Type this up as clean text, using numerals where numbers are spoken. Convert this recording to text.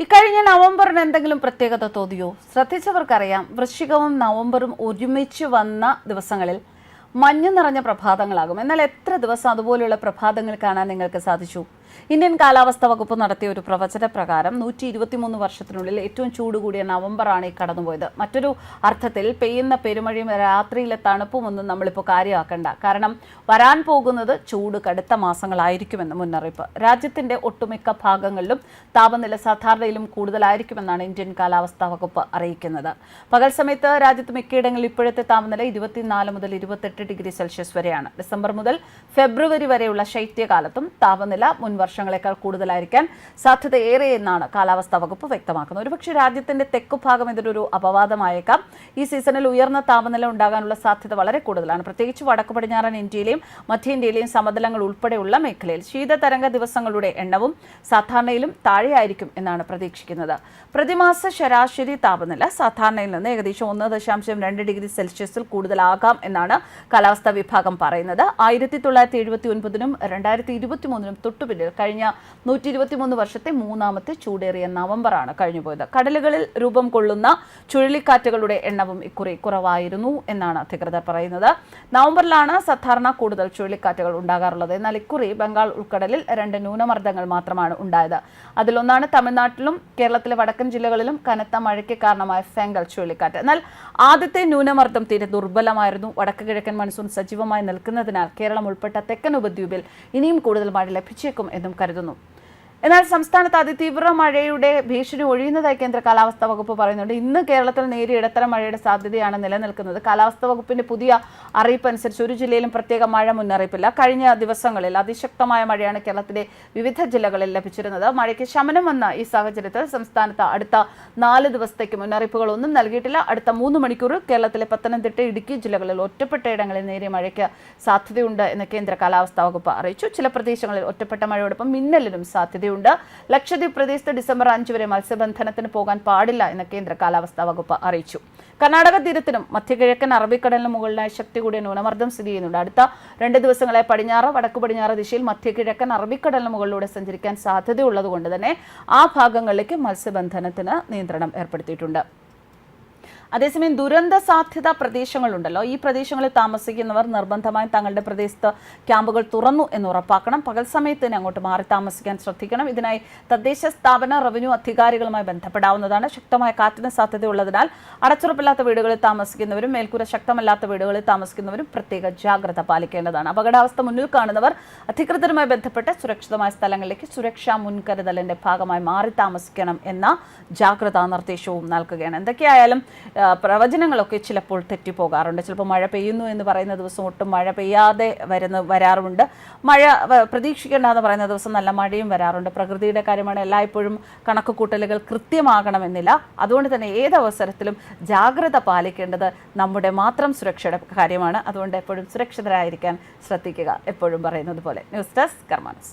ഇക്കഴിഞ്ഞ നവംബറിന് എന്തെങ്കിലും പ്രത്യേകത തോന്നിയോ? ശ്രദ്ധിച്ചവർക്കറിയാം, വൃശ്ചികവും നവംബറും ഒരുമിച്ച് വന്ന ദിവസങ്ങളിൽ മഞ്ഞ് നിറഞ്ഞ പ്രഭാതങ്ങളാകും. എന്നാൽ എത്ര ദിവസം അതുപോലെയുള്ള പ്രഭാതങ്ങൾ കാണാൻ നിങ്ങൾക്ക് സാധിച്ചു? ഇന്ത്യൻ കാലാവസ്ഥാ വകുപ്പ് നടത്തിയ ഒരു പ്രവചന പ്രകാരം 123 വർഷത്തിനുള്ളിൽ ഏറ്റവും ചൂട് കൂടിയ നവംബറാണ് ഈ കടന്നുപോയത്. മറ്റൊരു അർത്ഥത്തിൽ പെയ്യുന്ന പെരുമഴയും രാത്രിയിലെ തണുപ്പുമൊന്നും നമ്മളിപ്പോൾ കാര്യമാക്കണ്ട. കാരണം വരാൻ പോകുന്നത് ചൂട് കടുത്ത മാസങ്ങളായിരിക്കുമെന്ന് മുന്നറിയിപ്പ്. രാജ്യത്തിന്റെ ഒട്ടുമിക്ക ഭാഗങ്ങളിലും താപനില സാധാരണയിലും കൂടുതലായിരിക്കുമെന്നാണ് ഇന്ത്യൻ കാലാവസ്ഥാ വകുപ്പ് അറിയിക്കുന്നത്. പകൽ സമയത്ത് രാജ്യത്ത് മിക്കയിടങ്ങളിൽ ഇപ്പോഴത്തെ താപനില 24 മുതൽ 28 ഡിഗ്രി സെൽഷ്യസ് വരെയാണ്. ഡിസംബർ മുതൽ ഫെബ്രുവരി വരെയുള്ള ശൈത്യകാലത്തും താപനില മുൻ വർഷങ്ങളെക്കാൾ കൂടുതലായിരിക്കാൻ സാധ്യത ഏറെ എന്നാണ് കാലാവസ്ഥാ വകുപ്പ് വ്യക്തമാക്കുന്നത്. ഒരുപക്ഷെ രാജ്യത്തിന്റെ തെക്കുഭാഗം ഇതിനൊരു അപവാദമായേക്കാം. ഈ സീസണിൽ ഉയർന്ന താപനില ഉണ്ടാകാനുള്ള സാധ്യത വളരെ കൂടുതലാണ്. പ്രത്യേകിച്ച് വടക്കു പടിഞ്ഞാറൻ ഇന്ത്യയിലെയും മധ്യ ഇന്ത്യയിലെയും സമതലങ്ങൾ ഉൾപ്പെടെയുള്ള മേഖലയിൽ ശീതതരംഗ ദിവസങ്ങളുടെ എണ്ണവും സാധാരണയിലും താഴെയായിരിക്കും എന്നാണ് പ്രതീക്ഷിക്കുന്നത്. പ്രതിമാസ ശരാശരി താപനില സാധാരണയിൽ നിന്ന് ഏകദേശം 1.2 ഡിഗ്രി സെൽഷ്യസിൽ കൂടുതലാകാം എന്നാണ് കാലാവസ്ഥാ വിഭാഗം പറയുന്നത്. 1979നും 2023നും തൊട്ടുപിന്നിൽ കഴിഞ്ഞ 123 വർഷത്തെ മൂന്നാമത്തെ ചൂടേറിയ നവംബറാണ് കഴിഞ്ഞുപോയത്. കടലുകളിൽ രൂപം കൊള്ളുന്ന ചുഴലിക്കാറ്റുകളുടെ എണ്ണവും ഇക്കുറി കുറവായിരുന്നു എന്നാണ് അധികൃതർ പറയുന്നത്. നവംബറിലാണ് സാധാരണ കൂടുതൽ ചുഴലിക്കാറ്റുകൾ ഉണ്ടാകാറുള്ളത്. എന്നാൽ ഇക്കുറി ബംഗാൾ ഉൾക്കടലിൽ 2 ന്യൂനമർദ്ദങ്ങൾ മാത്രമാണ് ഉണ്ടായത്. അതിലൊന്നാണ് തമിഴ്നാട്ടിലും കേരളത്തിലെ വടക്കൻ ജില്ലകളിലും കനത്ത മഴയ്ക്ക് കാരണമായ ഫെംഗൽ ചുഴലിക്കാറ്റ്. എന്നാൽ ആദ്യത്തെ ന്യൂനമർദ്ദം തീരെ ദുർബലമായിരുന്നു. വടക്ക് കിഴക്കൻ മൺസൂൺ സജീവമായി നിൽക്കുന്നതിനാൽ കേരളം ഉൾപ്പെട്ട തെക്കൻ ഉപദ്വീപിൽ ഇനിയും കൂടുതൽ മഴ ലഭിച്ചേക്കും എന്നും കരുതുന്നു. എന്നാൽ സംസ്ഥാനത്ത് അതിതീവ്ര മഴയുടെ ഭീഷണി ഒഴിയുന്നതായി കേന്ദ്ര കാലാവസ്ഥാ വകുപ്പ് പറയുന്നുണ്ട്. ഇന്ന് കേരളത്തിൽ നേരിയ ഇടത്തരം മഴയുടെ സാധ്യതയാണ് നിലനിൽക്കുന്നത്. കാലാവസ്ഥാ വകുപ്പിന്റെ പുതിയ അറിയിപ്പ് അനുസരിച്ച് ഒരു ജില്ലയിലും പ്രത്യേക മഴ മുന്നറിയിപ്പില്ല. കഴിഞ്ഞ ദിവസങ്ങളിൽ അതിശക്തമായ മഴയാണ് കേരളത്തിലെ വിവിധ ജില്ലകളിൽ ലഭിച്ചിരുന്നത്. മഴയ്ക്ക് ശമനം വന്ന ഈ സാഹചര്യത്തിൽ സംസ്ഥാനത്ത് അടുത്ത 4 ദിവസത്തേക്ക് മുന്നറിയിപ്പുകളൊന്നും നൽകിയിട്ടില്ല. അടുത്ത 3 മണിക്കൂർ കേരളത്തിലെ പത്തനംതിട്ട, ഇടുക്കി ജില്ലകളിൽ ഒറ്റപ്പെട്ട ഇടങ്ങളിൽ നേരിയ മഴയ്ക്ക് സാധ്യതയുണ്ട് എന്ന് കേന്ദ്ര കാലാവസ്ഥാ വകുപ്പ് അറിയിച്ചു. ചില പ്രദേശങ്ങളിൽ ഒറ്റപ്പെട്ട മഴയോടൊപ്പം മിന്നലിനും സാധ്യതയുണ്ട്. ലക്ഷദ്വീപ് പ്രദേശത്ത് ഡിസംബർ 5 വരെ മത്സ്യബന്ധനത്തിന് പോകാൻ പാടില്ല എന്ന് കേന്ദ്ര കാലാവസ്ഥാ വകുപ്പ് അറിയിച്ചു. കർണാടക തീരത്തിനും മധ്യകിഴക്കൻ അറബിക്കടലിന് മുകളിലായി ശക്തി കൂടിയ ന്യൂനമർദ്ദം സ്ഥിതി ചെയ്യുന്നുണ്ട്. അടുത്ത 2 ദിവസങ്ങളെ പടിഞ്ഞാറ്, വടക്കു പടിഞ്ഞാറ് ദിശയിൽ മധ്യകിഴക്കൻ അറബിക്കടലിന് മുകളിലൂടെ സഞ്ചരിക്കാൻ സാധ്യതയുള്ളതുകൊണ്ട് തന്നെ ആ ഭാഗങ്ങളിലേക്ക് മത്സ്യബന്ധനത്തിന് നിയന്ത്രണം ഏർപ്പെടുത്തിയിട്ടുണ്ട്. അതേസമയം ദുരന്ത സാധ്യത പ്രദേശങ്ങളുണ്ടല്ലോ, ഈ പ്രദേശങ്ങളിൽ താമസിക്കുന്നവർ നിർബന്ധമായും തങ്ങളുടെ പ്രദേശത്ത് ക്യാമ്പുകൾ തുറന്നു എന്ന് ഉറപ്പാക്കണം. പകൽ സമയത്ത് തന്നെ അങ്ങോട്ട് മാറി താമസിക്കാൻ ശ്രദ്ധിക്കണം. ഇതിനായി തദ്ദേശ സ്ഥാപന, റവന്യൂ അധികാരികളുമായി ബന്ധപ്പെടാവുന്നതാണ്. ശക്തമായ കാറ്റിന് സാധ്യതയുള്ളതിനാൽ അടച്ചുറപ്പില്ലാത്ത വീടുകളിൽ താമസിക്കുന്നവരും മേൽക്കൂര ശക്തമല്ലാത്ത വീടുകളിൽ താമസിക്കുന്നവരും പ്രത്യേക ജാഗ്രത പാലിക്കേണ്ടതാണ്. അപകടാവസ്ഥ മുന്നിൽ കാണുന്നവർ അധികൃതരുമായി ബന്ധപ്പെട്ട് സുരക്ഷിതമായ സ്ഥലങ്ങളിലേക്ക് സുരക്ഷാ മുൻകരുതലിന്റെ ഭാഗമായി മാറി താമസിക്കണം എന്ന ജാഗ്രതാ നിർദ്ദേശവും നൽകുകയാണ്. എന്തൊക്കെയായാലും പ്രവചനങ്ങളൊക്കെ ചിലപ്പോൾ തെറ്റിപ്പോകാറുണ്ട്. ചിലപ്പോൾ മഴ പെയ്യുന്നു എന്ന് പറയുന്ന ദിവസം ഒട്ടും മഴ പെയ്യാതെ വരാറുണ്ട്. മഴ പ്രതീക്ഷിക്കേണ്ടെന്ന് പറയുന്ന ദിവസം നല്ല മഴയും വരാറുണ്ട്. പ്രകൃതിയുടെ കാര്യമാണ്, എല്ലായ്പ്പോഴും കണക്കുകൂട്ടലുകൾ കൃത്യമാകണമെന്നില്ല. അതുകൊണ്ട് തന്നെ ഏതവസരത്തിലും ജാഗ്രത പാലിക്കേണ്ടത് നമ്മുടെ മാത്രം സുരക്ഷയുടെ കാര്യമാണ്. അതുകൊണ്ട് എപ്പോഴും സുരക്ഷിതരായിരിക്കാൻ ശ്രദ്ധിക്കുക, എപ്പോഴും പറയുന്നത് പോലെ. News desk കർമാനസ്.